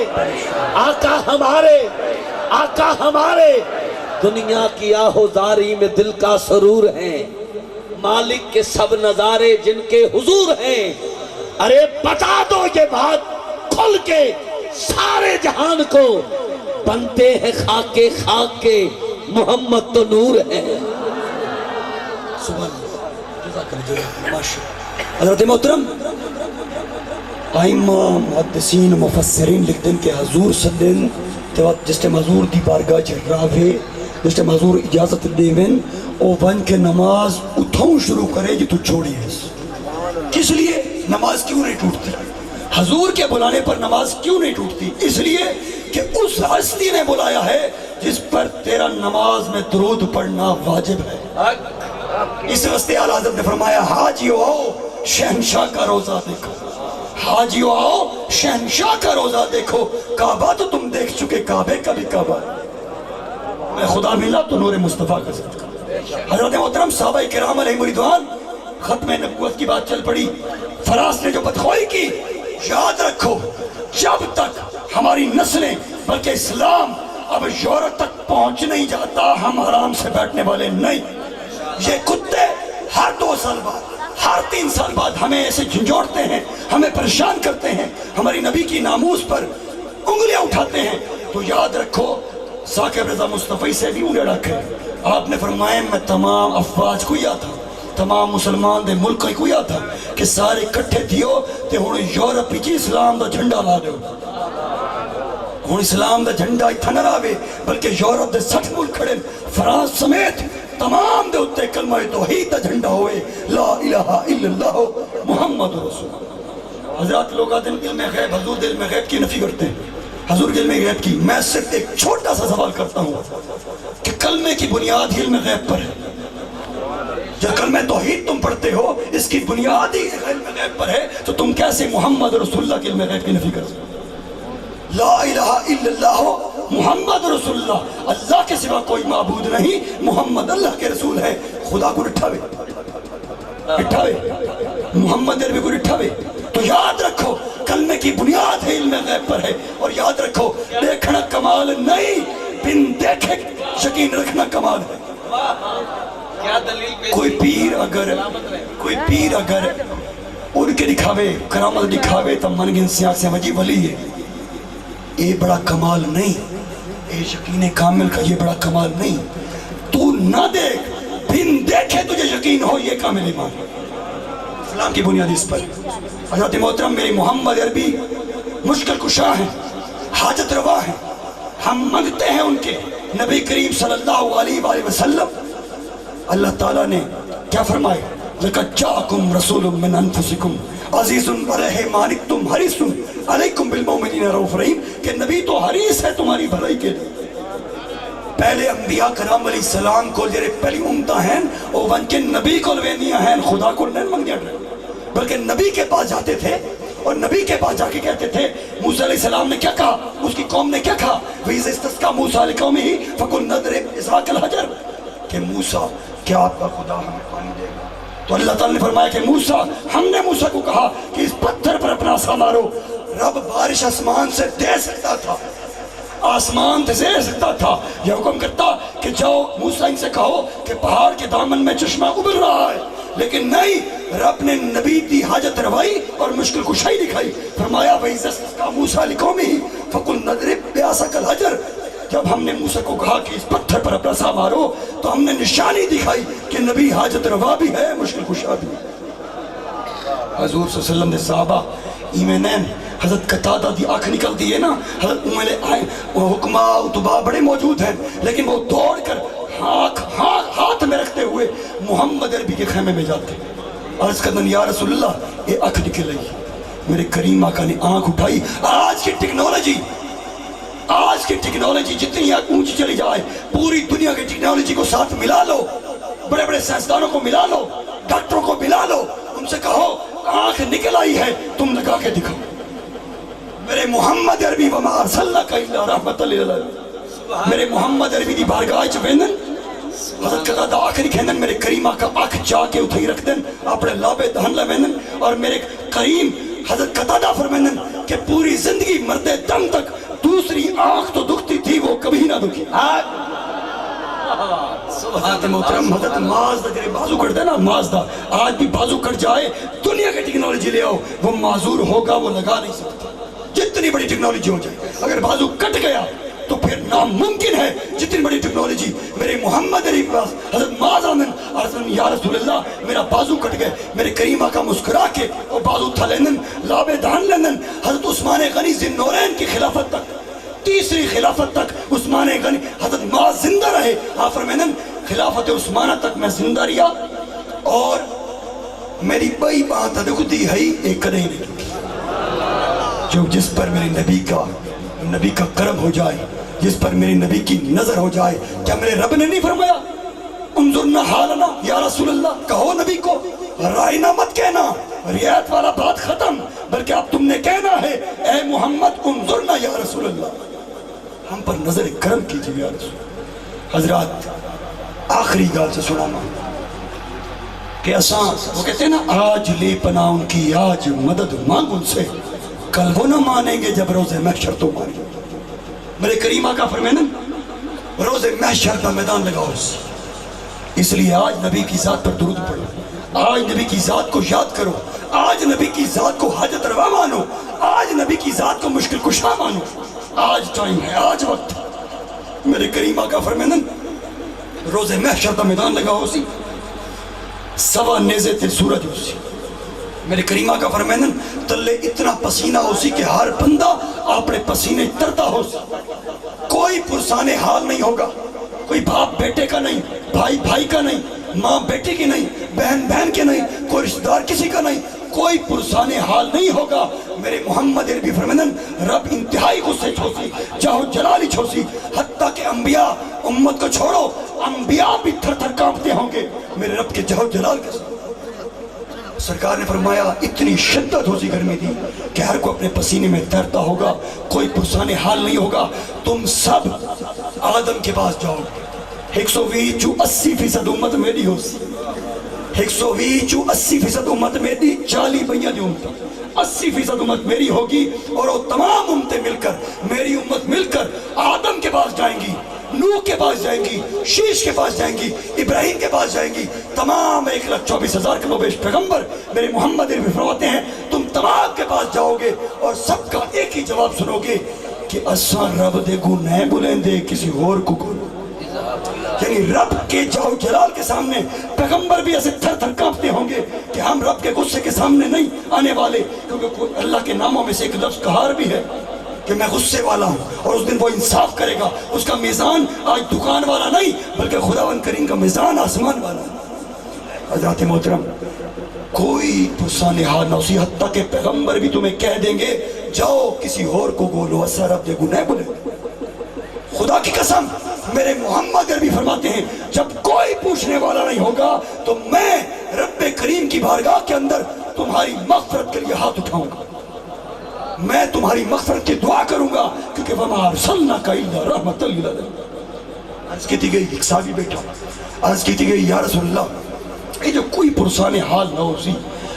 آقا ہمارے، آقا ہمارے، دنیا کی آہوزاری میں دل کا سرور ہیں، مالک کے سب نظارے جن کے حضور ہیں۔ ارے بتا دو یہ بات کھل کے سارے جہان کو، بنتے ہیں خاک کے محمد تو نور ہے۔ سبحان اللہ، حضرت محترم ائمہ محدثین مفسرین لکھ دیں کہ حضور صلی اللہ علیہ وسلم جس ٹائم حضور دی بارگاہ چ راوے، جس ٹائم حضور اجازت دیون او بن کے نماز اتھوں شروع کرے جی تو چھوڑی ہے۔ کس لیے نماز کیوں نہیں ٹوٹتی؟ حضور کے بلانے پر نماز کیوں نہیں ٹوٹتی؟ اس لیے کہ اس ہستی نے بلایا ہے جس پر تیرا نماز میں درود پڑھنا واجب ہے۔ اس واسطے اعلیٰ حضرت نے فرمایا حاجیو آؤ شہنشاہ کا روزہ دیکھو، حاجیو آؤ شہنشاہ کا روزہ دیکھو، کعبہ تو تم دیکھ چکے، کعبے کا بھی کعبہ میں خدا ملا تو نور مصطفیٰ کا صدقہ۔ حضرت محترم صحابہ کرام علیہ رضوان ختم نبوت کی بات چل پڑی، فراز نے جو بدخواہی کی، یاد رکھو جب تک ہماری نسلیں بلکہ اسلام اب یورپ تک پہنچ نہیں جاتا ہم آرام سے بیٹھنے والے نہیں۔ یہ کتے ہر 2 سال بعد، ہر 3 سال بعد ہمیں ایسے جھنجھوڑتے ہیں، ہمیں پریشان کرتے ہیں، ہماری نبی کی ناموس پر انگلیاں اٹھاتے ہیں۔ تو یاد رکھو ثاقب رضا مصطفی سے بھی انگلیاں رکھے، آپ نے فرمایا میں تمام افواج کو یا تھا، تمام مسلمان دے ملک کو یا تھا کہ سارے کٹھے تھیو تے ہن یورپ وچ اسلام دا جھنڈا لا دیو۔ ہن اسلام دا جھنڈا اتھا نہ راوے بلکہ یورپ دے 60 ملک کھڑے، فرانس سمیت تمام دے اتے کلمہ توحید دا جھنڈا ہوئے، لا الہ الا اللہ محمد رسول اللہ۔ حضرات لوگ آدم علم غیب، حضور علم غیب کی نفی کرتے ہیں، حضور علم غیب کی۔ میں صرف ایک چھوٹا سا سوال کرتا ہوں کہ کلمے کی بنیاد علم غیب پر ہے، جو کلمہ توحید تم پڑھتے ہو اس کی بنیادی علم غیب پر ہے، تو تم کیسے محمد رسول اللہ کے علم غیب کی نفی کر سکتے؟ لا الہ الا اللہ محمد رسول اللہ، اللہ کے سوا کوئی معبود نہیں، محمد اللہ کے رسول ہے۔ خدا کو رٹھاوے محمد عربی کو رٹھاوے۔ تو یاد رکھو کلمے کی بنیاد ہے علم غیب پر ہے، اور یاد رکھو دیکھنا کمال نہیں، بن دیکھے یقین رکھنا کمال ہے۔ کیا دلیل پیش کوئی پیر اگر ان کے دکھاوے کرامت دکھاوے تو من گن سیاق سے وجی ولی ہے، یہ بڑا کمال نہیں، یہ یقین کامل کا یہ بڑا کمال نہیں۔ تو نہ دیکھ بن دیکھے تجھے یقین ہو، یہ کامل ایمان ہے۔ اسلام کی بنیاد اس پر۔ حضرت محترم میری محمد عربی مشکل کشا ہیں، حاجت روا ہیں، ہم منگتے ہیں ان کے نبی کریم صلی اللہ علیہ وآلہ وسلم۔ اللہ تعالیٰ نے کیا فرمائے؟ لَقَدْ جَاءَكُمْ رَسُولٌ مِّنْ أَنفُسِكُمْ عَزِيزٌ عَلَيْهِ مَا عَنِتُّمْ حَرِيصٌ عَلَيْكُمْ بِالْمُؤْمِنِينَ رَءُوفٌ رَحِيمٌ، کہ نبی تو حریص ہے تمہاری بھلائی کے لیے۔ پہلے انبیاء کرام علیہ السلام کو جرے پہلی امتہ ہیں او ون کے نبی کو لوینیاں ہیں، خدا کو نہیں منگ دیا رہے، بلکہ نبی کے پاس جاتے تھے اور نبی کے پاس جا کے کہتے تھے موسیٰ علیہ السلام نے کیا کہا، اس کی قوم نے کیا کہا، وَإِذَا اسْتَسْقَىٰ مُوسَىٰ لِقَوْمِهِ فَقُلْ نَضْرِبْ بِعَصَاكَ الْحَجَرَ، کہ موسیٰ کیا آپ کا خدا ہمیں پانی دے گا؟ تو اللہ تعالیٰ نے فرمایا کہ موسیٰ، ہم نے موسیٰ کو کہا کہ اس پتھر پر اپنا عصا مارو۔ رب بارش آسمان سے دے سکتا تھا، آسمان سے دے سکتا تھا، یہ حکم کرتا کہ جاؤ موسیٰ ان سے کہو کہ پہاڑ کے دامن میں چشمہ ابل رہا ہے، لیکن نہیں، رب نے نبی دی حاجت روائی اور مشکل کشائی دکھائی۔ فرمایا وَإِذَا اسْتَسْقَىٰ مُوسَىٰ لِقَوْمِهِ فَقُلْ نَضْرِبْ بِعَصَاكَ الْحَجَرَ، جب ہم نے موسیٰ کو کہا کہ اس پتھر پر اپنا عصا مارو تو ہم نے نشانی دکھائی کہ نبی حاجت روا بھی ہے، مشکل کشا بھی ہے۔ حضور صلی اللہ علیہ وسلم نے صحابہ ایمینین حضرت قتادہ دی آنکھ نکل دی ہے نا، حضرت امیل حکمہ اتباع بڑے موجود ہیں، لیکن وہ دوڑ کر ہاتھ میں رکھتے ہوئے محمد عربی کے خیمے میں جاتے، عرض کردن یا رسول اللہ یہ آنکھ نکل رہی، میرے کریم آقا نے آنکھ اٹھائی۔ آج کی ٹیکنالوجی جتنی اونچی چلی جائے، پوری دنیا کی ٹیکنالوجی کو ساتھ ملا لو، بڑے بڑے سائنسدانوں کو ملا لو، ڈاکٹروں کو ملا لو، ان سے کہو آنکھ نکل آئی ہے، تم لگا کے دکھاؤ۔ میرے محمد عربی وما ارسلناک الا رحمۃ للعالمین، میرے محمد عربی دی بارگاہ چ ویندن حضرت قتادہ آخری کہندن میرے کریم آقا آنکھ جا کے اتھائی رکھ دن اپنے لابے دہن لویندن، اور میرے کریم حضرت قتادہ فرمیندن کہ پوری زندگی مرد دم تک دوسری آنکھ تو دکھتی تھی، وہ کبھی نہ دکھی۔ حضرت محترم حضرت مازدہ جرے بازو کٹ دینا، مازدہ آج بھی بازو کٹ جائے، دنیا کی ٹیکنالوجی لے آؤ، وہ معذور ہوگا، وہ لگا نہیں سکتا، جتنی بڑی ٹیکنالوجی ہو جائے، اگر بازو کٹ گیا تو پھر ناممکن ہے جتنی بڑی ٹیکنالوجی۔ میرے محمد علی پاس حضرت معاذ آمن عرضن یا رسول اللہ میرا بازو کٹ گئے، میرے کریم آقا مسکرا کے وہ بازو تھا لیندن، لابے دہن لیندن۔ حضرت عثمان غنی ذی النورین کی خلافت تک، تیسری خلافت تک عثمان غنی حضرت معاذ زندہ رہے، آپ فرمائیں خلافت عثمانہ تک میں زندہ رہا اور میری بئی بات ادھکتی ہے ایک کدے ہی نہیں، جو جس پر میرے نبی کا کرم ہو جائے، جس پر میرے نبی کی نظر ہو جائے۔ کیا میرے رب نے نہیں فرمایا انظرنا حالنا یا رسول اللہ؟ کہو نبی کو رائنا مت کہنا، رعایت والا بات ختم، بلکہ اب تم نے کہنا ہے اے محمد انظرنا یا رسول اللہ، ہم پر نظر کرم کیجیے یا رسول۔ حضرات آخری گال سے سنانا کہ اساں وہ کہتے ہیں نا آج لے پناہ ان کی، آج مدد مانگ ان سے، کل وہ نہ مانیں گے جب روز محشر تو مانیں گے۔ میرے کریم آقا فرمائیں روز محشر کا میدان لگاؤ، اس لیے آج نبی کی ذات پر درود پڑھو، آج نبی کی ذات کو یاد کرو، آج نبی کی ذات کو حاجت روا مانو، آج نبی کی ذات کو مشکل کشا مانو، آج ٹائم ہے، آج وقت ہے۔ میرے کریم آقا فرمائیں روز محشر کا میدان لگاؤ اسی، سوا نیزے تے سورج اسی، میرے کریم آقا فرمائیں تلے اتنا پسینہ اسی کہ ہر بندہ اپنے پسینے ترتا ہو سی، کوئی پرسان حال نہیں ہوگا، کوئی باپ بیٹے کا نہیں، بھائی بھائی کا نہیں، ماں بیٹے کی نہیں، بہن بہن کے نہیں، کوئی رشتہ دار کسی کا نہیں، کوئی پرسان حال نہیں ہوگا میرے محمد عربی فرمندن رب انتہائی غصے چھوسی چاہو جلالی چھوسی حتیٰ کہ انبیاء امت کو چھوڑو انبیاء بھی تھر تھر کانپتے ہوں گے میرے رب کے جہو جلال کے ساتھ سرکار نے فرمایا اتنی شدت ہو سی گرمی تھی کہ ہر کو اپنے پسینے میں تیرتا ہوگا کوئی پرسان حال نہیں ہوگا تم سب آدم کے پاس جاؤ 120-80% امت میری ہو سی 120-80% امت میری 40 بھائیاں دی امت 80% امت میری ہوگی اور وہ تمام امتیں مل کر میری امت مل کر آدم کے پاس جائیں گی نوح کے پاس جائیں گی شیش کے پاس جائیں گی ابراہیم کے پاس جائیں گی تمام 1,24,000 کے بیش پیغمبر میرے محمد عربی فرماتے ہیں تم تمام کے پاس جاؤ گے اور سب کا ایک ہی جواب سنو گے کہ اساں رب دے گناہ بولیں دے کسی اور کو گناہ یعنی رب کے جاؤ جلال کے سامنے پیغمبر بھی ایسے تھر تھر کانپتے ہوں گے کہ ہم رب کے غصے کے سامنے نہیں آنے والے کیونکہ اللہ کے ناموں میں سے ایک لفظ قہار بھی ہے کہ میں غصے والا ہوں اور اس دن وہ انصاف کرے گا اس کا میزان آج دکان والا نہیں بلکہ خداوند کریم کا میزان آسمان والا ہے حضرات محترم کوئی پرسان حال نہ اسی حتیٰ کہ پیغمبر بھی تمہیں کہہ دیں گے جاؤ کسی اور کو گولو اسا رب دے گناہ بولے خدا کی قسم میرے محمد عربی فرماتے ہیں جب کوئی پوچھنے والا نہیں ہوگا تو میں رب کریم کی بارگاہ کے اندر تمہاری مغفرت کے لیے ہاتھ اٹھاؤں گا میں تمہاری مغفرت کی دعا کروں گا کیونکہ وَمَا أَرْسَلْنَاكَ إِلَّا رَحْمَةً لِلْعَالَمِينَ عرض کی گئی ایک صحابی بیٹھا عرض کی گئی یا رسول اللہ یہ جو کوئی پرسان حال نہ ہو سی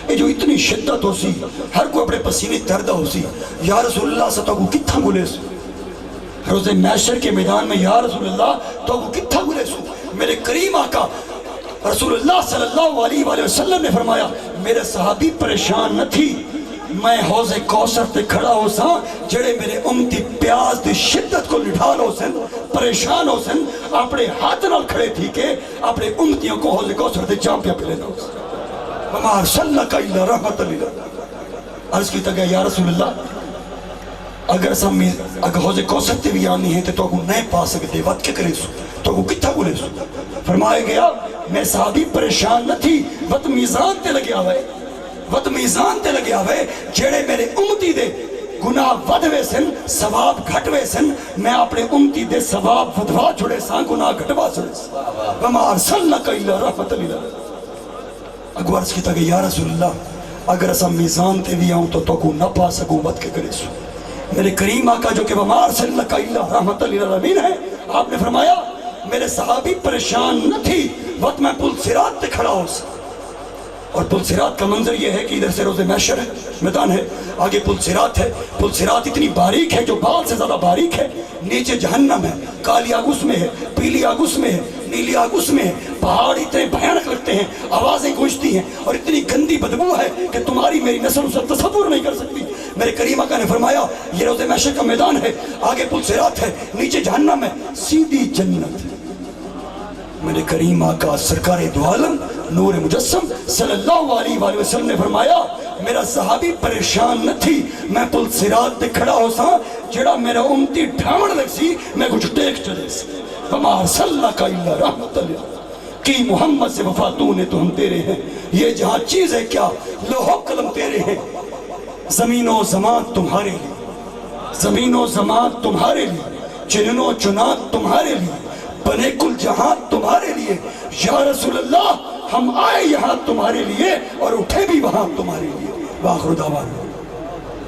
یہ جو اتنی شدت ہو سی ہر کو اپنے پسینے تردہ ہو سی یا رسول اللہ سے تو وہ کتھا گلے سو روز محشر کے میدان میں یا رسول اللہ تو وہ کتھا گلے سو میرے کریم آقا رسول اللہ صلی اللہ علیہ وآلہ وسلم نے فرمایا میرے صحابی پریشان نہ تھی میں حوض کوثر تے کھڑا ہو سا جڑے میرے امتی پیاز دی شدت کو لٹھال ہو سن پریشان ہو سن اپنے ہاتھ نال کھڑے تھی کہ اپنے امتیوں کو حوض کوثر تے چامپیا پہ لینا ہو سن وَمَا أَرْسَلْنَاكَ إِلَّا رَحْمَةً لِلْعَالَمِينَ عرض کیتا گیا یا رسول اللہ اگر حوض کوثر تے بھی آنی ہے تو اگو نہیں پا سکتے وقت کے کرے سو تو اگو کتھا گلے سو فرمایا گیا میں صحابی پریشان نہ تھی وقت میزان تے لگیا ہوئے وقت میزان تے لگیا ہوئے جیڑے میرے امتی دے گناہ ودوے سن ثواب گھٹوے سن میں اپنے امتی دے ثواب ودوا چھوڑے ساں گناہ گھٹوا چھوڑے ساں وَمَا أَرْسَلْنَاكَ إِلَّا رَحْمَةً لِلْعَالَمِينَ اگو عرض کیتا کہ یا رسول اللہ اگر اسا میزان تے بھی آؤں تو کو نہ پا سکوں وقت کے کرے سو میرے کریم آقا جو کہ وَمَا أَرْسَلْنَاكَ إِلَّا رَحْمَةً لِلْعَالَمِينَ ہے آپ نے فرمایا میرے صحابی پریشان نہ تھی وقت میں پل صراط تے کھڑا ہو سا اور پل صراط کا منظر یہ ہے کہ ادھر سے روز محشر ہے میدان ہے آگے پل صراط ہے پل صراط اتنی باریک ہے جو بال سے زیادہ باریک ہے نیچے جہنم ہے کالی آگ اس میں ہے پیلی آگ اس میں ہے نیلی آگ اس میں ہے پہاڑ اتنے بھیانک لگتے ہیں آوازیں گونجتی ہیں اور اتنی گندی بدبو ہے کہ تمہاری میری نسل اسے تصور نہیں کر سکتی میرے کریم آقا نے فرمایا یہ روز محشر کا میدان ہے آگے پل صراط ہے نیچے جہنم ہے سیدھی جنت ہے میرے کریم آقا سرکار دو عالم نور مجسم صلی اللہ علیہ وآلہ وسلم نے فرمایا میرا صحابی پریشان نہ تھی میں پل صراط تے کھڑا ہو سا جڑا میرا امتی ڈھامن لگ سی میں کچھ ٹیک چلے سی وَمَا أَرْسَلْنَاكَ إِلَّا رَحْمَةً لِلْعَالَمِينَ کی محمد سے وفا تو نے تو ہم تیرے ہیں یہ جہاں چیز ہے کیا لوح و قلم تیرے ہیں زمین و زمان تمہارے لیے زمین و زمان تمہارے لیے چنن و چنات تمہارے لیے بنے کل جہاں تمہارے لیے یا رسول اللہ ہم آئے یہاں تمہارے لیے اور اٹھے بھی وہاں تمہارے لیے وآخر دعوانا